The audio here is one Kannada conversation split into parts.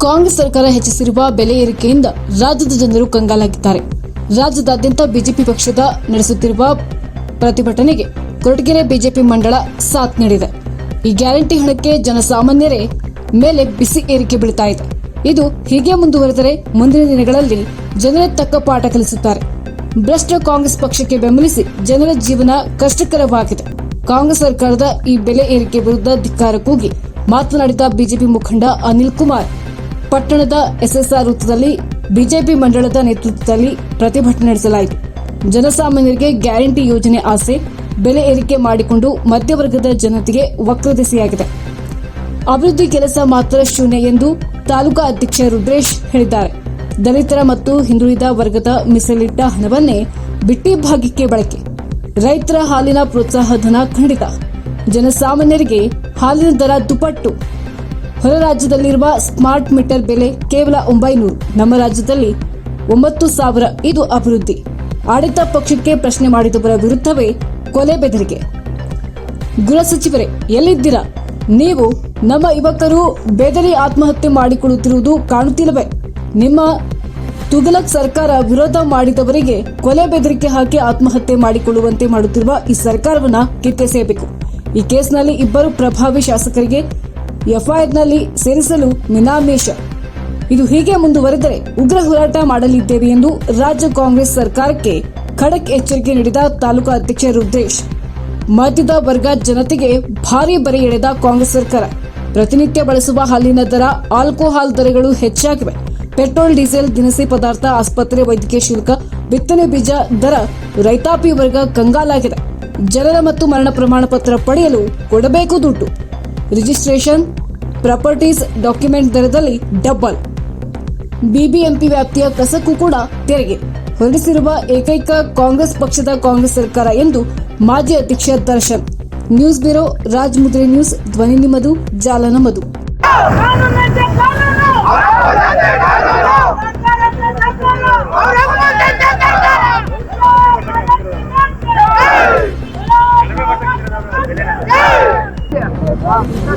ಕಾಂಗ್ರೆಸ್ ಸರ್ಕಾರ ಹೆಚ್ಚಿಸಿರುವ ಬೆಲೆ ಏರಿಕೆಯಿಂದ ರಾಜ್ಯದ ಜನರು ಕಂಗಾಲಾಗಿದ್ದಾರೆ. ರಾಜ್ಯದಾದ್ಯಂತ ಬಿಜೆಪಿ ಪಕ್ಷದ ನಡೆಸುತ್ತಿರುವ ಪ್ರತಿಭಟನೆಗೆ ಕೊರಟಗೆರೆ ಬಿಜೆಪಿ ಮಂಡಳ ಸಾಥ್ ನೀಡಿದೆ. ಈ ಗ್ಯಾರಂಟಿ ಹಣಕ್ಕೆ ಜನಸಾಮಾನ್ಯರೇ ಮೇಲೆ ಬಿಸಿ ಏರಿಕೆ ಬೀಳ್ತಾ ಇದೆ. ಇದು ಹೀಗೆ ಮುಂದುವರೆದರೆ ಮುಂದಿನ ದಿನಗಳಲ್ಲಿ ಜನರೇ ತಕ್ಕ ಪಾಠ ಕಲಿಸುತ್ತಾರೆ. ಭ್ರಷ್ಟ ಕಾಂಗ್ರೆಸ್ ಪಕ್ಷಕ್ಕೆ ಬೆಂಬಲಿಸಿ ಜನರ ಜೀವನ ಕಷ್ಟಕರವಾಗಿದೆ. ಕಾಂಗ್ರೆಸ್ ಸರ್ಕಾರದ ಈ ಬೆಲೆ ಏರಿಕೆ ವಿರುದ್ಧ ಧಿಕ್ಕಾರ ಕೂಗಿ ಮಾತನಾಡಿದ ಬಿಜೆಪಿ ಮುಖಂಡ ಅನಿಲ್ ಕುಮಾರ್, ಪಟ್ಟಣದ ಎಸ್ಎಸ್ಆರ್ ವೃತ್ತದಲ್ಲಿ ಬಿಜೆಪಿ ಮಂಡಳದ ನೇತೃತ್ವದಲ್ಲಿ ಪ್ರತಿಭಟನೆ ನಡೆಸಲಾಯಿತು. ಜನಸಾಮಾನ್ಯರಿಗೆ ಗ್ಯಾರಂಟಿ ಯೋಜನೆ ಆಸೆ ಬೆಲೆ ಏರಿಕೆ ಮಾಡಿಕೊಂಡು ಮಧ್ಯವರ್ಗದ ಜನತೆಗೆ ವಕ್ರದೆಸೆಯಾಗಿದೆ. ಅಭಿವೃದ್ಧಿ ಕೆಲಸ ಮಾತ್ರ ಶೂನ್ಯ ಎಂದು ತಾಲೂಕಾ ಅಧ್ಯಕ್ಷ ರುದ್ರೇಶ್ ಹೇಳಿದ್ದಾರೆ. ದಲಿತರ ಮತ್ತು ಹಿಂದುಳಿದ ವರ್ಗದ ಮೀಸಲಿಟ್ಟ ಹಣವನ್ನೇ ಬಿಟ್ಟಿ ಭಾಗ್ಯಕ್ಕೆ ಬಳಕೆ. ರೈತರ ಹಾಲಿನ ಪ್ರೋತ್ಸಾಹ ಧನ ಖಂಡಿತ. ಜನಸಾಮಾನ್ಯರಿಗೆ ಹಾಲಿನ ದರ ದುಪ್ಪಟ್ಟು. ಹೊರ ರಾಜ್ಯದಲ್ಲಿರುವ ಸ್ಮಾರ್ಟ್ ಮೀಟರ್ ಬೆಲೆ ಕೇವಲ 900, ನಮ್ಮ ರಾಜ್ಯದಲ್ಲಿ 9,000. ಇದು ಅಭಿವೃದ್ಧಿ. ಆಡಳಿತ ಪಕ್ಷಕ್ಕೆ ಪ್ರಶ್ನೆ ಮಾಡಿದವರ ವಿರುದ್ಧವೇ ಕೊಲೆ ಬೆದರಿಕೆ. ಗೃಹ ಸಚಿವರೇ ಎಲ್ಲಿದ್ದೀರಾ? ನೀವು ನಮ್ಮ ಯುವಕರು ಬೆದರಿ ಆತ್ಮಹತ್ಯೆ ಮಾಡಿಕೊಳ್ಳುತ್ತಿರುವುದು ಕಾಣುತ್ತಿಲ್ಲವೇ? ನಿಮ್ಮ ತುಘಲಕ್ ಸರ್ಕಾರ ವಿರೋಧ ಮಾಡಿದವರಿಗೆ ಕೊಲೆ ಬೆದರಿಕೆ ಹಾಕಿ ಆತ್ಮಹತ್ಯೆ ಮಾಡಿಕೊಳ್ಳುವಂತೆ ಮಾಡುತ್ತಿರುವ ಈ ಸರ್ಕಾರವನ್ನ ಕಿತ್ತೆಸೆಯಬೇಕು. ಈ ಕೇಸ್ನಲ್ಲಿ ಇಬ್ಬರು ಪ್ರಭಾವಿ ಶಾಸಕರಿಗೆ ಎಫ್ಐಆರ್ನಲ್ಲಿ ಸೇರಿಸಲು ಮಿನಾಮೇಷ. ಇದು ಹೀಗೆ ಮುಂದುವರೆದರೆ ಉಗ್ರ ಹೋರಾಟ ಮಾಡಲಿದ್ದೇವೆ ಎಂದು ರಾಜ್ಯ ಕಾಂಗ್ರೆಸ್ ಸರ್ಕಾರಕ್ಕೆ ಖಡಕ್ ಎಚ್ಚರಿಕೆ ನೀಡಿದ ತಾಲೂಕಾ ಅಧ್ಯಕ್ಷ ರುದ್ರೇಶ್. ಮಧ್ಯದ ವರ್ಗ ಜನತೆಗೆ ಭಾರೀ ಬರೆ ಎಳೆದ ಕಾಂಗ್ರೆಸ್ ಸರ್ಕಾರ. ಪ್ರತಿನಿತ್ಯ ಬಳಸುವ ಹಾಲಿನ ದರ, ಆಲ್ಕೋಹಾಲ್ ದರಗಳು ಹೆಚ್ಚಾಗಿವೆ. ಪೆಟ್ರೋಲ್, ಡೀಸೆಲ್, ದಿನಸಿ ಪದಾರ್ಥ, ಆಸ್ಪತ್ರೆ ವೈದ್ಯಕೀಯ ಶುಲ್ಕ, ಬಿತ್ತನೆ ಬೀಜ ದರ ರೈತಾಪಿ ವರ್ಗ ಕಂಗಾಲಾಗಿದೆ. ಜನನ ಮತ್ತು ಮರಣ ಪ್ರಮಾಣ ಪತ್ರ ಪಡೆಯಲು ಕೊಡಬೇಕು ದುಡ್ಡು. ರಿಜಿಸ್ಟ್ರೇಷನ್, ಪ್ರಾಪರ್ಟೀಸ್ ಡಾಕ್ಯುಮೆಂಟ್ ದರದಲ್ಲಿ ಡಬಲ್. ಬಿಬಿಎಂಪಿ ವ್ಯಾಪ್ತಿಯ ಕಸಕ್ಕೂ ಕೂಡ ತೆರಿಗೆ ಹೊರಡಿಸಿರುವ ಏಕೈಕ ಕಾಂಗ್ರೆಸ್ ಪಕ್ಷದ ಕಾಂಗ್ರೆಸ್ ಸರ್ಕಾರ ಎಂದು ಮಾಜಿ ಅಧ್ಯಕ್ಷ ದರ್ಶನ್. ನ್ಯೂಸ್ ಬ್ಯೂರೋ, ರಾಜ್ ಮುದ್ರೆ ನ್ಯೂಸ್, ಧ್ವನಿ ನಿಮ್ಮದು, ಜಾಲ ನಮ್ಮದು.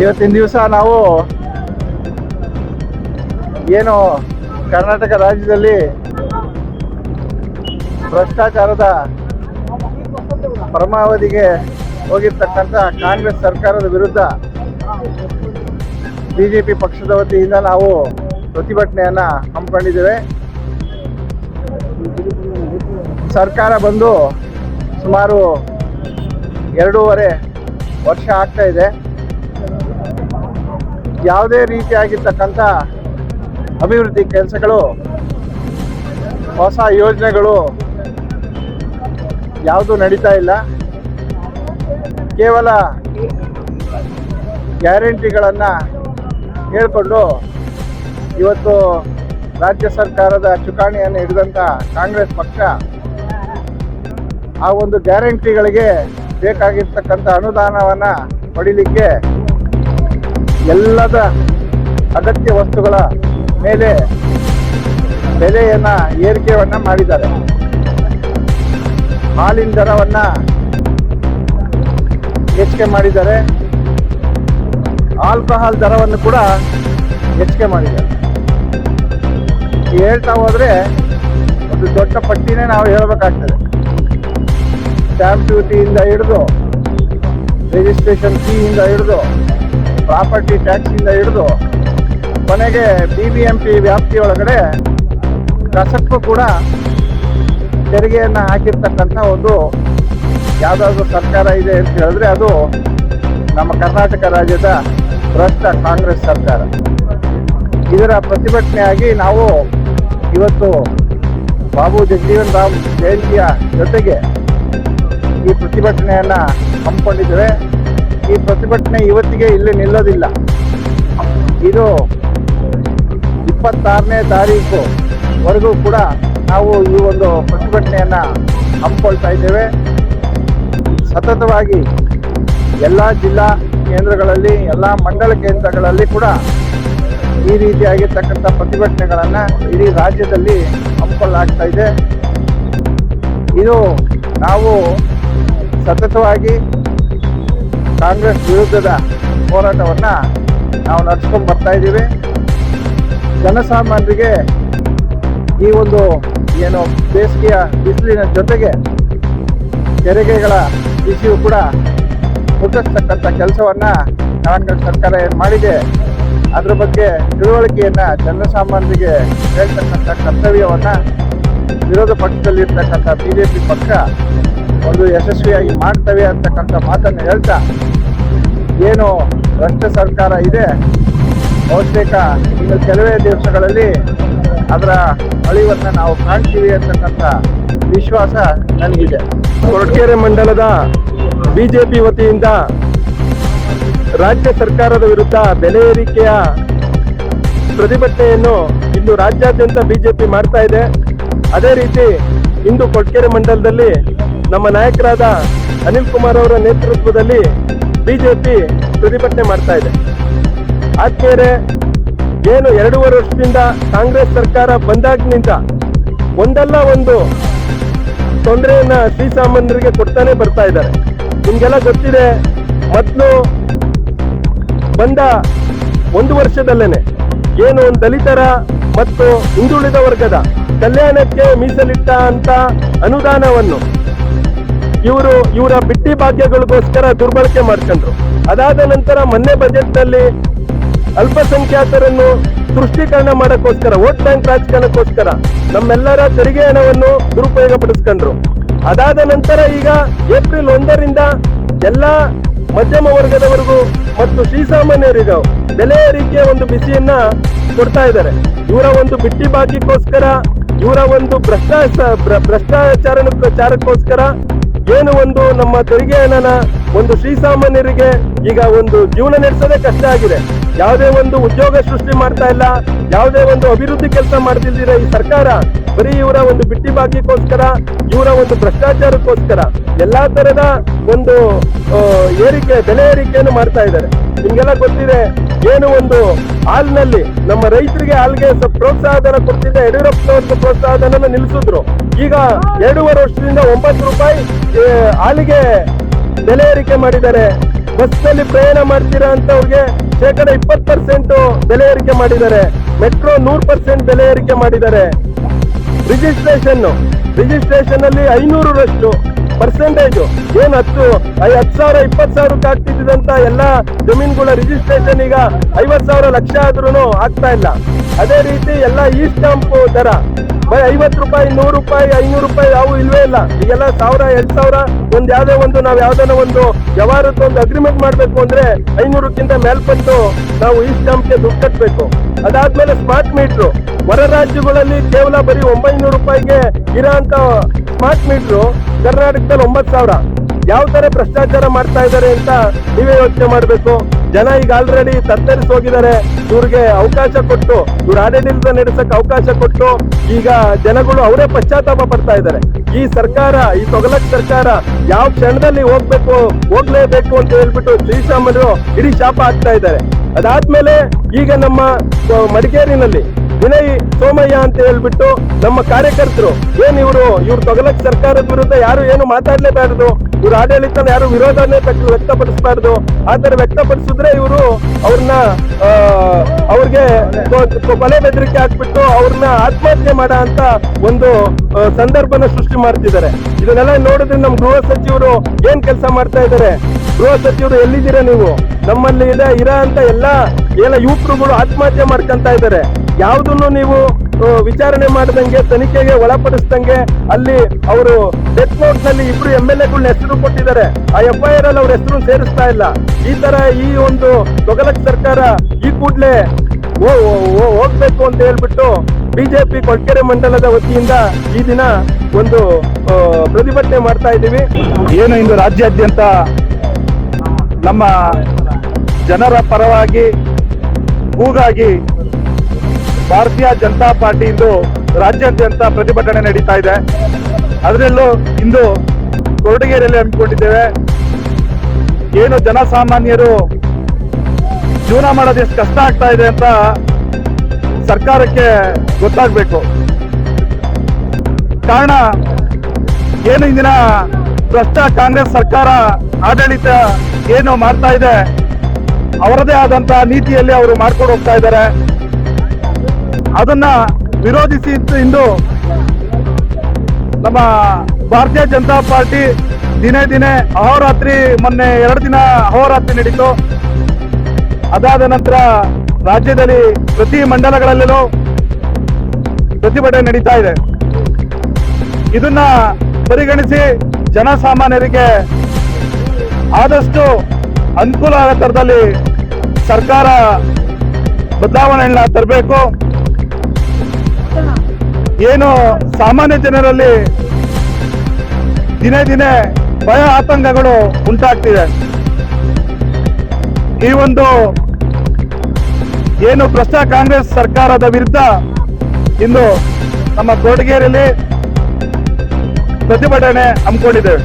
ಇವತ್ತಿನ ದಿವಸ ನಾವು ಏನು ಕರ್ನಾಟಕ ರಾಜ್ಯದಲ್ಲಿ ಭ್ರಷ್ಟಾಚಾರದ ಪರಮಾವಧಿಗೆ ಹೋಗಿರ್ತಕ್ಕಂಥ ಕಾಂಗ್ರೆಸ್ ಸರ್ಕಾರದ ವಿರುದ್ಧ ಬಿಜೆಪಿ ಪಕ್ಷದ ವತಿಯಿಂದ ನಾವು ಪ್ರತಿಭಟನೆಯನ್ನು ಹಮ್ಮಿಕೊಂಡಿದ್ದೇವೆ. ಸರ್ಕಾರ ಬಂದು ಸುಮಾರು 2.5 ವರ್ಷ ಆಗ್ತಾ ಇದೆ. ಯಾವುದೇ ರೀತಿಯಾಗಿರ್ತಕ್ಕಂಥ ಅಭಿವೃದ್ಧಿ ಕೆಲಸಗಳು, ಹೊಸ ಯೋಜನೆಗಳು ಯಾವುದೂ ನಡೀತಾ ಇಲ್ಲ. ಕೇವಲ ಗ್ಯಾರಂಟಿಗಳನ್ನು ಹೇಳಿಕೊಂಡು ಇವತ್ತು ರಾಜ್ಯ ಸರ್ಕಾರದ ಚುಕ್ಕಾಣಿಯನ್ನು ಹಿಡಿದಂಥ ಕಾಂಗ್ರೆಸ್ ಪಕ್ಷ ಆ ಒಂದು ಗ್ಯಾರಂಟಿಗಳಿಗೆ ಬೇಕಾಗಿರ್ತಕ್ಕಂಥ ಅನುದಾನವನ್ನು ಪಡೀಲಿಕ್ಕೆ ಎಲ್ಲದ ಅಗತ್ಯ ವಸ್ತುಗಳ ಮೇಲೆ ಬೆಲೆಯನ್ನು ಏರಿಕೆಯನ್ನು ಮಾಡಿದ್ದಾರೆ. ಹಾಲಿನ ದರವನ್ನು ಹೆಚ್ಚಿಗೆ ಮಾಡಿದ್ದಾರೆ. ಆಲ್ಕೋಹಾಲ್ ದರವನ್ನು ಕೂಡ ಹೆಚ್ಚಿಗೆ ಮಾಡಿದ್ದಾರೆ. ಹೇಳ್ತಾ ಹೋದರೆ ಒಂದು ದೊಡ್ಡ ಪಟ್ಟಿನೇ ನಾವು ಹೇಳಬೇಕಾಗ್ತದೆ. ಸ್ಟ್ಯಾಂಪ್ ಡ್ಯೂಟಿಯಿಂದ ಹಿಡಿದು, ರಿಜಿಸ್ಟ್ರೇಷನ್ ಫೀಯಿಂದ ಹಿಡಿದು, ಪ್ರಾಪರ್ಟಿ ಟ್ಯಾಕ್ಸಿಂದ ಹಿಡಿದು ಕೊನೆಗೆ ಬಿಬಿಎಂಪಿ ವ್ಯಾಪ್ತಿಯೊಳಗಡೆ ಕಸಕ್ಕೂ ಕೂಡ ತೆರಿಗೆಯನ್ನು ಹಾಕಿರ್ತಕ್ಕಂಥ ಒಂದು ಯಾವುದಾದ್ರೂ ಸರ್ಕಾರ ಇದೆ ಅಂತ ಹೇಳಿದ್ರೆ ಅದು ನಮ್ಮ ಕರ್ನಾಟಕ ರಾಜ್ಯದ ಭ್ರಷ್ಟ ಕಾಂಗ್ರೆಸ್ ಸರ್ಕಾರ. ಇದರ ಪ್ರತಿಭಟನೆಯಾಗಿ ನಾವು ಇವತ್ತು ಬಾಬು ಜಗಜೀವನ್ ರಾಮ್ ಜಯಂತಿಯ ಜೊತೆಗೆ ಈ ಪ್ರತಿಭಟನೆಯನ್ನು ಹಮ್ಮಿಕೊಂಡಿದ್ದೇವೆ. ಈ ಪ್ರತಿಭಟನೆ ಇವತ್ತಿಗೆ ಇಲ್ಲಿ ನಿಲ್ಲೋದಿಲ್ಲ. ಇದು 26ನೇ ತಾರೀಕುವರೆಗೂ ಕೂಡ ನಾವು ಈ ಒಂದು ಪ್ರತಿಭಟನೆಯನ್ನು ಹಮ್ಮಿಕೊಳ್ತಾ ಇದ್ದೇವೆ. ಸತತವಾಗಿ ಎಲ್ಲ ಜಿಲ್ಲಾ ಕೇಂದ್ರಗಳಲ್ಲಿ, ಎಲ್ಲ ಮಂಡಲ ಕೇಂದ್ರಗಳಲ್ಲಿ ಕೂಡ ಈ ರೀತಿಯಾಗಿರ್ತಕ್ಕಂಥ ಪ್ರತಿಭಟನೆಗಳನ್ನು ಇಡೀ ರಾಜ್ಯದಲ್ಲಿ ಹಮ್ಮಿಕೊಳ್ಳಲಾಗ್ತಾ ಇದೆ. ಇದು ನಾವು ಸತತವಾಗಿ ಕಾಂಗ್ರೆಸ್ ವಿರುದ್ಧದ ಹೋರಾಟವನ್ನು ನಾವು ನಡೆಸ್ಕೊಂಡು ಬರ್ತಾ ಇದ್ದೀವಿ. ಜನಸಾಮಾನ್ಯರಿಗೆ ಈ ಒಂದು ಏನು ಬೇಸಿಗೆಯ ಬಿಸಿಲಿನ ಜೊತೆಗೆ ತೆರಿಗೆಗಳ ಬಿಸಿಯು ಕೂಡ ಮುಟ್ಟಿಸ್ತಕ್ಕಂಥ ಕೆಲಸವನ್ನ ಕರ್ನಾಟಕ ಸರ್ಕಾರ ಏನು ಮಾಡಿದೆ ಅದ್ರ ಬಗ್ಗೆ ತಿಳುವಳಿಕೆಯನ್ನ ಜನಸಾಮಾನ್ಯರಿಗೆ ಹೇಳ್ತಕ್ಕಂಥ ಕರ್ತವ್ಯವನ್ನ ವಿರೋಧ ಪಕ್ಷದಲ್ಲಿರ್ತಕ್ಕಂಥ ಬಿಜೆಪಿ ಪಕ್ಷ ಒಂದು ಯಶಸ್ವಿಯಾಗಿ ಮಾಡ್ತವೆ ಅಂತಕ್ಕಂಥ ಮಾತನ್ನು ಹೇಳ್ತಾ ಏನು ಭ್ರಷ್ಟ ಸರ್ಕಾರ ಇದೆ ಬಹುತೇಕ ಇನ್ನು ಕೆಲವೇ ದಿವಸಗಳಲ್ಲಿ ಅದರ ಅಳಿವನ್ನು ನಾವು ಕಾಣ್ತೀವಿ ಅಂತಕ್ಕಂಥ ವಿಶ್ವಾಸ ನನಗಿದೆ. ಕೊರಟಗೆರೆ ಮಂಡಲದ ಬಿಜೆಪಿ ವತಿಯಿಂದ ರಾಜ್ಯ ಸರ್ಕಾರದ ವಿರುದ್ಧ ಬೆಲೆ ಏರಿಕೆಯ ಪ್ರತಿಭಟನೆಯನ್ನು ಇಂದು ರಾಜ್ಯಾದ್ಯಂತ ಬಿಜೆಪಿ ಮಾಡ್ತಾ ಇದೆ. ಅದೇ ರೀತಿ ಇಂದು ಕೊರಟಗೆರೆ ಮಂಡಲದಲ್ಲಿ ನಮ್ಮ ನಾಯಕರಾದ ಅನಿಲ್ ಕುಮಾರ್ ಅವರ ನೇತೃತ್ವದಲ್ಲಿ ಬಿಜೆಪಿ ಪ್ರತಿಭಟನೆ ಮಾಡ್ತಾ ಇದೆ. ಆದ್ಮೇಲೆ ಏನು 2.5 ವರ್ಷದಿಂದ ಕಾಂಗ್ರೆಸ್ ಸರ್ಕಾರ ಬಂದಾಗಿನಿಂದ ಒಂದಲ್ಲ ಒಂದು ತೊಂದರೆಯನ್ನ ಶ್ರೀಸಾಮಾನ್ಯರಿಗೆ ಕೊಡ್ತಾನೆ ಬರ್ತಾ ಇದ್ದಾರೆ. ನಿಮ್ಗೆಲ್ಲ ಗೊತ್ತಿದೆ, ಮೊದಲು ಬಂದ 1 ವರ್ಷದಲ್ಲೇನೆ ಏನು ಒಂದು ದಲಿತರ ಮತ್ತು ಹಿಂದುಳಿದ ವರ್ಗದ ಕಲ್ಯಾಣಕ್ಕೆ ಮೀಸಲಿಟ್ಟ ಅಂತ ಅನುದಾನವನ್ನು ಇವರ ಬಿಟ್ಟಿ ಭಾಗ್ಯಗಳಿಗೋಸ್ಕರ ದುರ್ಬಳಕೆ ಮಾಡ್ಕೊಂಡ್ರು. ಅದಾದ ನಂತರ ಮೊನ್ನೆ ಬಜೆಟ್ ನಲ್ಲಿ ಅಲ್ಪಸಂಖ್ಯಾತರನ್ನು ತುಷ್ಟೀಕರಣ ಮಾಡಕ್ಕೋಸ್ಕರ ವೋಟ್ ಬ್ಯಾಂಕ್ ರಾಜಕಾರಣಕ್ಕೋಸ್ಕರ ನಮ್ಮೆಲ್ಲರ ತೆರಿಗೆ ಹಣವನ್ನು ದುರುಪಯೋಗ ಪಡಿಸ್ಕೊಂಡ್ರು. ಅದಾದ ನಂತರ ಈಗ ಏಪ್ರಿಲ್ 1ರಿಂದ ಎಲ್ಲ ಮಧ್ಯಮ ವರ್ಗದವರೆಗೂ ಮತ್ತು ಶ್ರೀಸಾಮಾನ್ಯರಿಗೂ ಬೆಲೆ ಏರಿಕೆಯ ಒಂದು ಬಿಸಿಯನ್ನ ಕೊಡ್ತಾ ಇದ್ದಾರೆ. ಇವರ ಒಂದು ಬಿಟ್ಟಿ ಬಾಕಿಗೋಸ್ಕರ, ಇವರ ಒಂದು ಭ್ರಷ್ಟಾಚಾರಕ್ಕೋಸ್ಕರ ಏನು ಒಂದು ನಮ್ಮ ತೆರಿಗೆ ಹಣನ ಒಂದು ಶ್ರೀಸಾಮಾನ್ಯರಿಗೆ ಈಗ ಒಂದು ಜೀವನ ನಡೆಸೋದೇ ಕಷ್ಟ ಆಗಿದೆ. ಯಾವುದೇ ಒಂದು ಉದ್ಯೋಗ ಸೃಷ್ಟಿ ಮಾಡ್ತಾ ಇಲ್ಲ, ಯಾವುದೇ ಒಂದು ಅಭಿವೃದ್ಧಿ ಕೆಲಸ ಮಾಡ್ತಿದ್ದೀರ ಈ ಸರ್ಕಾರ ಬರೀ ಇವರ ಒಂದು ಬಿಟ್ಟಿ ಬಾಕಿಗೋಸ್ಕರ, ಇವರ ಒಂದು ಭ್ರಷ್ಟಾಚಾರಕ್ಕೋಸ್ಕರ ಎಲ್ಲಾ ತರದ ಒಂದು ಬೆಲೆ ಏರಿಕೆಯನ್ನು ಮಾಡ್ತಾ ಇದ್ದಾರೆ. ನಿಮ್ಗೆಲ್ಲ ಗೊತ್ತಿದೆ, ಏನು ಒಂದು ಹಾಲ್ನಲ್ಲಿ ನಮ್ಮ ರೈತರಿಗೆ ಹಾಲ್ಗೆ ಪ್ರೋತ್ಸಾಹಧನ ಕೊಡ್ತಿದ್ದ ಯಡಿಯೂರಪ್ಪನವ್ರಿಗೆ ಪ್ರೋತ್ಸಾಹಧನ ನಿಲ್ಲಿಸಿದ್ರು. ಈಗ 2.5 ವರ್ಷದಿಂದ 9 ರೂಪಾಯಿ ಹಾಲಿಗೆ ಬೆಲೆ ಏರಿಕೆ ಮಾಡಿದ್ದಾರೆ. ಬಸ್ನಲ್ಲಿ ಪ್ರಯಾಣ ಮಾಡ್ತೀರಾ ಅಂತ ಅವ್ರಿಗೆ 20% ಬೆಲೆ ಏರಿಕೆ ಮಾಡಿದ್ದಾರೆ. ಮೆಟ್ರೋ 100% ಬೆಲೆ ಏರಿಕೆ ಮಾಡಿದ್ದಾರೆ. ರಿಜಿಸ್ಟ್ರೇಷನ್ ಅಲ್ಲಿ 500ರಷ್ಟು ಪರ್ಸೆಂಟೇಜ್ ಏನು 10,000 20,000 ಆಗ್ತಿದ್ದಂತ ಎಲ್ಲ ಜಮೀನುಗಳ ರಿಜಿಸ್ಟ್ರೇಷನ್ ಈಗ 50,000 ಲಕ್ಷ ಆದ್ರೂ ಆಗ್ತಾ ಇಲ್ಲ. ಅದೇ ರೀತಿ ಎಲ್ಲ ಈ ಸ್ಟಾಂಪ್ ದರ 50 ರೂಪಾಯಿ 100 ರೂಪಾಯಿ 500 ರೂಪಾಯಿ ಯಾವ ಇಲ್ವೇ ಇಲ್ಲ. ಈಗೆಲ್ಲ 1000 2000 ನಾವು ಯಾವ್ದಾನ ಒಂದು ವ್ಯವಹಾರಕ್ಕೆ ಒಂದು ಅಗ್ರಿಮೆಂಟ್ ಮಾಡ್ಬೇಕು ಅಂದ್ರೆ 500ಕ್ಕಿಂತ ಮೇಲ್ಪಟ್ಟು ನಾವು ಈ ಸ್ಟಾಂಪ್ಗೆ ದುಡ್ಡು ಕಟ್ಟಬೇಕು. ಅದಾದ್ಮೇಲೆ ಸ್ಮಾರ್ಟ್ ಮೀಟ್ರು ಹೊರ ರಾಜ್ಯಗಳಲ್ಲಿ ಕೇವಲ ಬರೀ 900 ರೂಪಾಯಿಗೆ ಇರೋ ಅಂತ ಸ್ಮಾರ್ಟ್ ಮೀಟ್ರು ಕರ್ನಾಟಕದಲ್ಲಿ 9,000. ಯಾವ ತರ ಭ್ರಷ್ಟಾಚಾರ ಮಾಡ್ತಾ ಇದ್ದಾರೆ ಅಂತ ನೀವೇ ಯೋಚನೆ ಮಾಡ್ಬೇಕು. ಜನ ಈಗ ಆಲ್ರೆಡಿ ತತ್ತರಿಸಿ ಹೋಗಿದ್ದಾರೆ. ಇವ್ರಿಗೆ ಅವಕಾಶ ಕೊಟ್ಟು, ಇವ್ರ ಆಡಳಿತ ನಡೆಸಕ್ ಅವಕಾಶ ಕೊಟ್ಟು ಈಗ ಜನಗಳು ಅವರೇ ಪಶ್ಚಾತ್ತಾಪ ಪಡ್ತಾ ಇದ್ದಾರೆ. ಈ ಸರ್ಕಾರ, ಈ ತೊಗಲಕ್ ಸರ್ಕಾರ ಯಾವ ಕ್ಷಣದಲ್ಲಿ ಹೋಗ್ಲೇಬೇಕು ಅಂತ ಹೇಳ್ಬಿಟ್ಟು ಶ್ರೀಸಾಮಾನ್ಯರು ಇಡೀ ಶಾಪ ಹಾಕ್ತಾ ಇದ್ದಾರೆ. ಅದಾದ್ಮೇಲೆ ಈಗ ನಮ್ಮ ಮಡಿಕೇರಿನಲ್ಲಿ ವಿನಯ್ ಸೋಮಯ್ಯ ಅಂತ ಹೇಳ್ಬಿಟ್ಟು ನಮ್ಮ ಕಾರ್ಯಕರ್ತರು ಇವ್ರು ತೊಗಲಕ್ ಸರ್ಕಾರದ ವಿರುದ್ಧ ಯಾರು ಏನು ಮಾತಾಡ್ಲೇಬಾರ್ದು, ಇವ್ರ ಆಡಳಿತನ ಯಾರು ವಿರೋಧನೇ ವ್ಯಕ್ತಪಡಿಸಬಾರ್ದು. ಆತರ ವ್ಯಕ್ತಪಡಿಸಿದ್ರೆ ಇವರು ಅವ್ರಿಗೆ ಕೊಲೆ ಬೆದರಿಕೆ ಹಾಕ್ಬಿಟ್ಟು ಅವ್ರನ್ನ ಆತ್ಮಹತ್ಯೆ ಮಾಡೋ ಅಂತ ಒಂದು ಸಂದರ್ಭನ ಸೃಷ್ಟಿ ಮಾಡ್ತಿದ್ದಾರೆ. ಇದನ್ನೆಲ್ಲ ನೋಡಿದ್ರೆ ನಮ್ ಗೃಹ ಸಚಿವರು ಏನ್ ಕೆಲಸ ಮಾಡ್ತಾ ಇದ್ದಾರೆ? ಗೃಹ ಸಚಿವರು ಎಲ್ಲಿದ್ದೀರಾ ನೀವು? ನಮ್ಮಲ್ಲಿ ಇರೋ ಅಂತ ಎಲ್ಲ ಯುವಕರುಗಳು ಆತ್ಮಹತ್ಯೆ ಮಾಡ್ಕೊಂತ ಇದ್ದಾರೆ. ಯಾವುದನ್ನು ನೀವು ವಿಚಾರಣೆ ಮಾಡದಂಗೆ, ತನಿಖೆಗೆ ಒಳಪಡಿಸ್ದಂಗೆ ಅಲ್ಲಿ ಅವರು ಡೆತ್ ನೋಟ್ ನಲ್ಲಿ 2 MLAಗಳನ್ನ ಹೆಸರು ಕೊಟ್ಟಿದ್ದಾರೆ. ಆ FIR ಅಲ್ಲಿ ಅವ್ರ ಹೆಸರು ಸೇರಿಸ್ತಾ ಇಲ್ಲ. ಈ ತರ ಈ ಒಂದು ತೊಗಲಕ್ ಸರ್ಕಾರ ಈ ಕೂಡ್ಲೆ ಹೋಗ್ಬೇಕು ಅಂತ ಹೇಳ್ಬಿಟ್ಟು ಬಿಜೆಪಿ ಕೊರಟಗೆರೆ ಮಂಡಲದ ವತಿಯಿಂದ ಈ ದಿನ ಒಂದು ಪ್ರತಿಭಟನೆ ಮಾಡ್ತಾ ಇದ್ದೀವಿ. ಏನು ಇಂದು ರಾಜ್ಯಾದ್ಯಂತ ನಮ್ಮ ಜನರ ಪರವಾಗಿ ಕೂಗಾಗಿ ಭಾರತೀಯ ಜನತಾ ಪಾರ್ಟಿ ಇಂದು ರಾಜ್ಯಾದ್ಯಂತ ಪ್ರತಿಭಟನೆ ನಡೀತಾ ಇದೆ. ಅದರಲ್ಲೂ ಇಂದು ಕೊರಟಗೆರೆಯಲ್ಲಿ ಹಮ್ಮಿಕೊಂಡಿದ್ದೇವೆ. ಏನು ಜನಸಾಮಾನ್ಯರು ಜೀವನ ಮಾಡೋದು ಎಷ್ಟು ಕಷ್ಟ ಆಗ್ತಾ ಇದೆ ಅಂತ ಸರ್ಕಾರಕ್ಕೆ ಗೊತ್ತಾಗಬೇಕು. ಕಾರಣ ಏನು, ಇಂದಿನ ಭ್ರಷ್ಟ ಕಾಂಗ್ರೆಸ್ ಸರ್ಕಾರ ಆಡಳಿತ ಏನು ಮಾಡ್ತಾ ಇದೆ, ಅವರದೇ ಆದಂತಹ ನೀತಿಯಲ್ಲಿ ಅವರು ಮಾಡ್ಕೊಂಡು ಹೋಗ್ತಾ ಇದ್ದಾರೆ. ಅದನ್ನ ವಿರೋಧಿಸಿ ಇಂದು ನಮ್ಮ ಭಾರತೀಯ ಜನತಾ ಪಾರ್ಟಿ ದಿನೇ ದಿನೇ ಅಹೋರಾತ್ರಿ, ಮೊನ್ನೆ 2 ದಿನ ಅಹೋರಾತ್ರಿ ನಡೀತು. ಅದಾದ ನಂತರ ರಾಜ್ಯದಲ್ಲಿ ಪ್ರತಿ ಮಂಡಲಗಳಲ್ಲೂ ಪ್ರತಿಭಟನೆ ನಡೀತಾ ಇದೆ. ಇದನ್ನ ಪರಿಗಣಿಸಿ ಜನಸಾಮಾನ್ಯರಿಗೆ ಆದಷ್ಟು ಅನುಕೂಲ ಆಗೋ ಥರದಲ್ಲಿ ಸರ್ಕಾರ ಬದಲಾವಣೆಗಳನ್ನ ತರಬೇಕು. ಏನು ಸಾಮಾನ್ಯ ಜನರಲ್ಲಿ ದಿನೇ ದಿನೇ ಭಯ ಆತಂಕಗಳು ಉಂಟಾಗ್ತಿದೆ. ಈ ಒಂದು ಏನು ಭ್ರಷ್ಟ ಕಾಂಗ್ರೆಸ್ ಸರ್ಕಾರದ ವಿರುದ್ಧ ಇಂದು ನಮ್ಮ ಕೊರಟಗೆರೆಯಲ್ಲಿ ಪ್ರತಿಭಟನೆ ಹಮ್ಮಿಕೊಂಡಿದ್ದೇವೆ.